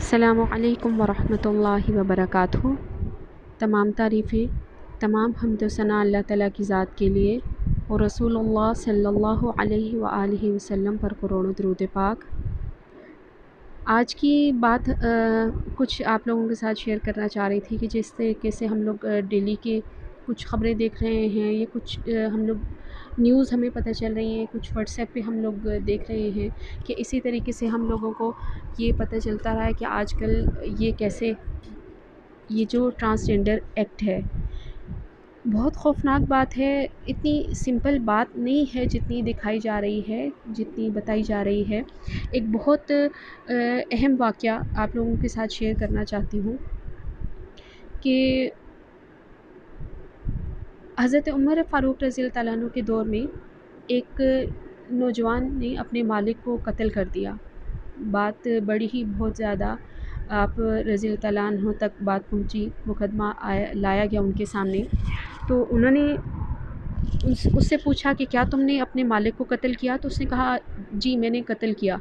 السلام علیکم ورحمۃ اللہ وبرکاتہ۔ تمام تعریفیں، تمام حمد و ثنا اللہ تعالیٰ کی ذات کے لیے اور رسول اللہ صلی اللہ علیہ وآلہ وسلم پر کروڑوں درود پاک۔ آج کی بات کچھ آپ لوگوں کے ساتھ شیئر کرنا چاہ رہی تھی کہ جس طریقے سے ہم لوگ ڈیلی کے کچھ خبریں دیکھ رہے ہیں یا کچھ ہم لوگ نیوز ہمیں پتہ چل رہی ہیں، کچھ واٹس ایپ پہ ہم لوگ دیکھ رہے ہیں کہ اسی طریقے سے ہم لوگوں کو یہ پتہ چلتا رہا ہے کہ آج کل یہ کیسے یہ جو ٹرانسجنڈر ایکٹ ہے بہت خوفناک بات ہے۔ اتنی سمپل بات نہیں ہے جتنی دکھائی جا رہی ہے، جتنی بتائی جا رہی ہے۔ ایک بہت اہم واقعہ آپ لوگوں کے ساتھ شیئر کرنا چاہتی ہوں کہ حضرت عمر فاروق رضی اللہ تعالیٰ عنہ کے دور میں ایک نوجوان نے اپنے مالک کو قتل کر دیا۔ بات بڑی ہی بہت زیادہ آپ رضی اللہ تعالیٰ عنہ تک بات پہنچی، مقدمہ لایا گیا ان کے سامنے۔ تو انہوں نے اس سے پوچھا کہ کیا تم نے اپنے مالک کو قتل کیا؟ تو اس نے کہا جی میں نے قتل کیا۔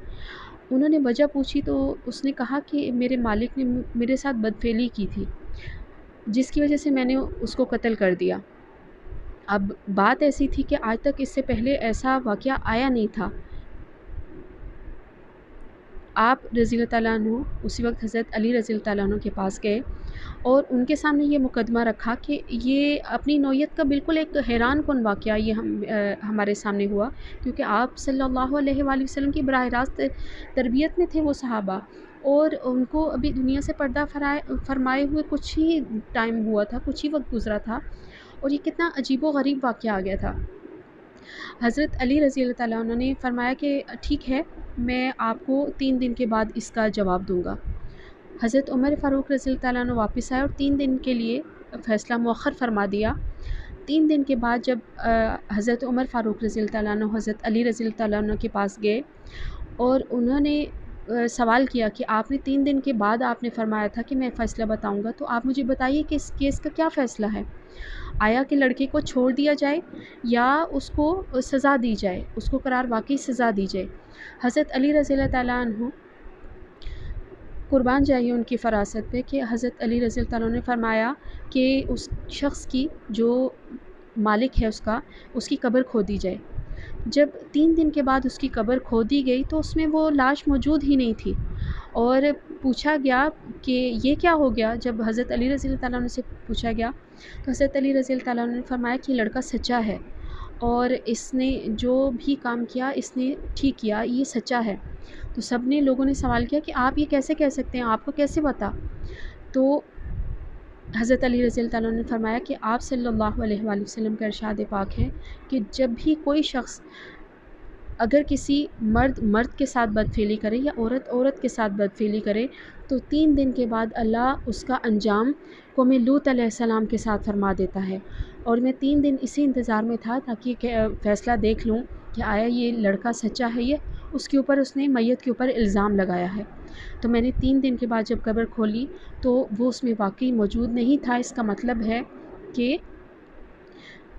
انہوں نے وجہ پوچھی تو اس نے کہا کہ میرے مالک نے میرے ساتھ بدفعلی کی تھی جس کی وجہ سے میں نے اس کو قتل کر دیا۔ اب بات ایسی تھی کہ آج تک اس سے پہلے ایسا واقعہ آیا نہیں تھا۔ آپ رضی اللہ تعالیٰ عنہ اسی وقت حضرت علی رضی اللہ تعالیٰ عنہ کے پاس گئے اور ان کے سامنے یہ مقدمہ رکھا کہ یہ اپنی نوعیت کا بالکل ایک حیران کن واقعہ یہ ہمارے سامنے ہوا، کیونکہ آپ صلی اللہ علیہ وآلہ وسلم کی براہ راست تربیت میں تھے وہ صحابہ، اور ان کو ابھی دنیا سے پردہ فرمائے ہوئے کچھ ہی ٹائم ہوا تھا، کچھ ہی وقت گزرا تھا، اور یہ کتنا عجیب و غریب واقعہ آ گیا تھا۔ حضرت علی رضی اللہ تعالیٰ عنہ نے فرمایا کہ ٹھیک ہے، میں آپ کو 3 دن کے بعد اس کا جواب دوں گا۔ حضرت عمر فاروق رضی اللہ تعالیٰ عنہ واپس آئے اور 3 دن کے لیے فیصلہ مؤخر فرما دیا۔ 3 دن کے بعد جب حضرت عمر فاروق رضی اللہ تعالیٰ عنہ حضرت علی رضی اللہ تعالیٰ عنہ کے پاس گئے اور انہوں نے سوال کیا کہ آپ نے 3 دن کے بعد آپ نے فرمایا تھا کہ میں فیصلہ بتاؤں گا، تو آپ مجھے بتائیے کہ اس کیس کا کیا فیصلہ ہے؟ آیا کہ لڑکے کو چھوڑ دیا جائے یا اس کو سزا دی جائے، اس کو قرار واقعی سزا دی جائے؟ حضرت علی رضی اللہ تعالیٰ عنہ قربان جائیے ان کی فراست پہ کہ حضرت علی رضی اللہ تعالیٰ عنہ نے فرمایا کہ اس شخص کی جو مالک ہے اس کی قبر کھودی جائے۔ جب 3 دن کے بعد اس کی قبر کھودی گئی تو اس میں وہ لاش موجود ہی نہیں تھی، اور پوچھا گیا کہ یہ کیا ہو گیا؟ جب حضرت علی رضی اللہ تعالیٰ عنہ سے پوچھا گیا تو حضرت علی رضی اللہ تعالیٰ عنہ نے فرمایا کہ یہ لڑکا سچا ہے اور اس نے جو بھی کام کیا اس نے ٹھیک کیا، یہ سچا ہے۔ تو سب نے لوگوں نے سوال کیا کہ آپ یہ کیسے کہہ سکتے ہیں، آپ کو کیسے پتا؟ تو حضرت علی رضی اللہ تعالیٰ عنہ نے فرمایا کہ آپ صلی اللہ علیہ وآلہ وسلم کا ارشاد پاک ہے کہ جب بھی کوئی شخص اگر کسی مرد کے ساتھ بدفعلی کرے یا عورت کے ساتھ بدفعلی کرے تو 3 دن کے بعد اللہ اس کا انجام قوم لوط علیہ السلام کے ساتھ فرما دیتا ہے۔ اور میں 3 دن اسی انتظار میں تھا تاکہ فیصلہ دیکھ لوں کہ آیا یہ لڑکا سچا ہے، یہ اس کے اوپر اس نے میت کے اوپر الزام لگایا ہے۔ تو میں نے 3 دن کے بعد جب قبر کھولی تو وہ اس میں واقعی موجود نہیں تھا۔ اس کا مطلب ہے کہ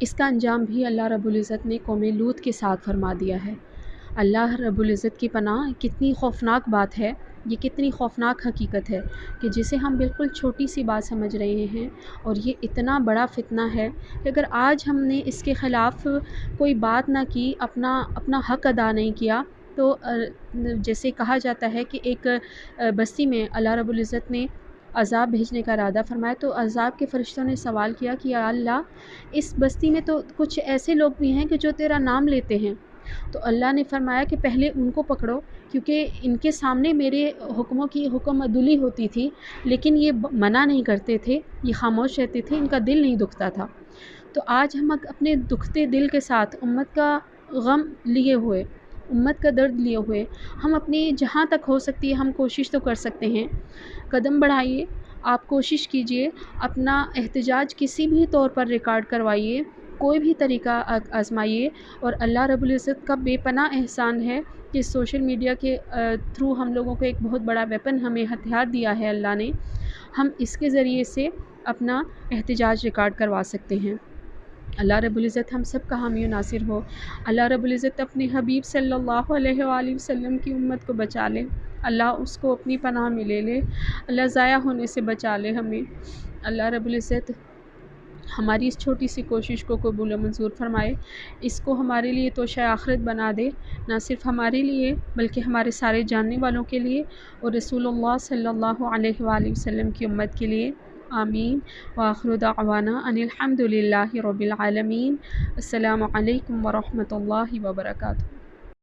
اس کا انجام بھی اللہ رب العزت نے قوم لوط کے ساتھ فرما دیا ہے۔ اللہ رب العزت کی پناہ، کتنی خوفناک بات ہے، یہ کتنی خوفناک حقیقت ہے کہ جسے ہم بالکل چھوٹی سی بات سمجھ رہے ہیں اور یہ اتنا بڑا فتنہ ہے کہ اگر آج ہم نے اس کے خلاف کوئی بات نہ کی، اپنا حق ادا نہیں کیا، تو جیسے کہا جاتا ہے کہ ایک بستی میں اللہ رب العزت نے عذاب بھیجنے کا ارادہ فرمایا تو عذاب کے فرشتوں نے سوال کیا کہ یا اللہ اس بستی میں تو کچھ ایسے لوگ بھی ہیں کہ جو تیرا نام لیتے ہیں۔ تو اللہ نے فرمایا کہ پہلے ان کو پکڑو، کیونکہ ان کے سامنے میرے حکموں کی حکم عدولی ہوتی تھی لیکن یہ منع نہیں کرتے تھے، یہ خاموش رہتے تھے، ان کا دل نہیں دکھتا تھا۔ تو آج ہم اپنے دکھتے دل کے ساتھ امت کا غم لیے ہوئے، امت کا درد لیے ہوئے، ہم اپنی جہاں تک ہو سکتی ہے ہم کوشش تو کر سکتے ہیں، قدم بڑھائیے، آپ کوشش کیجئے، اپنا احتجاج کسی بھی طور پر ریکارڈ کروائیے، کوئی بھی طریقہ آزمائیے، اور اللہ رب العزت کا بے پناہ احسان ہے کہ سوشل میڈیا کے تھرو ہم لوگوں کو ایک بہت بڑا ویپن، ہمیں ہتھیار دیا ہے اللہ نے، ہم اس کے ذریعے سے اپنا احتجاج ریکارڈ کروا سکتے ہیں۔ اللہ رب العزت ہم سب کا حامی و ناصر ہو۔ اللہ رب العزت اپنے حبیب صلی اللہ علیہ وآلہ وسلم کی امت کو بچا لے، اللہ اس کو اپنی پناہ میں لے لے، اللہ ضائع ہونے سے بچا لے ہمیں۔ اللہ رب العزت ہماری اس چھوٹی سی کوشش کو قبول و منظور فرمائے، اس کو ہمارے لیے توشہ آخرت بنا دے، نہ صرف ہمارے لیے بلکہ ہمارے سارے جاننے والوں کے لیے اور رسول اللہ صلی اللہ علیہ وآلہ وسلم کی امت کے لیے۔ آمین۔ وآخر دعوانا ان الحمد للہ رب العالمین۔ السلام علیکم ورحمۃ اللہ وبرکاتہ۔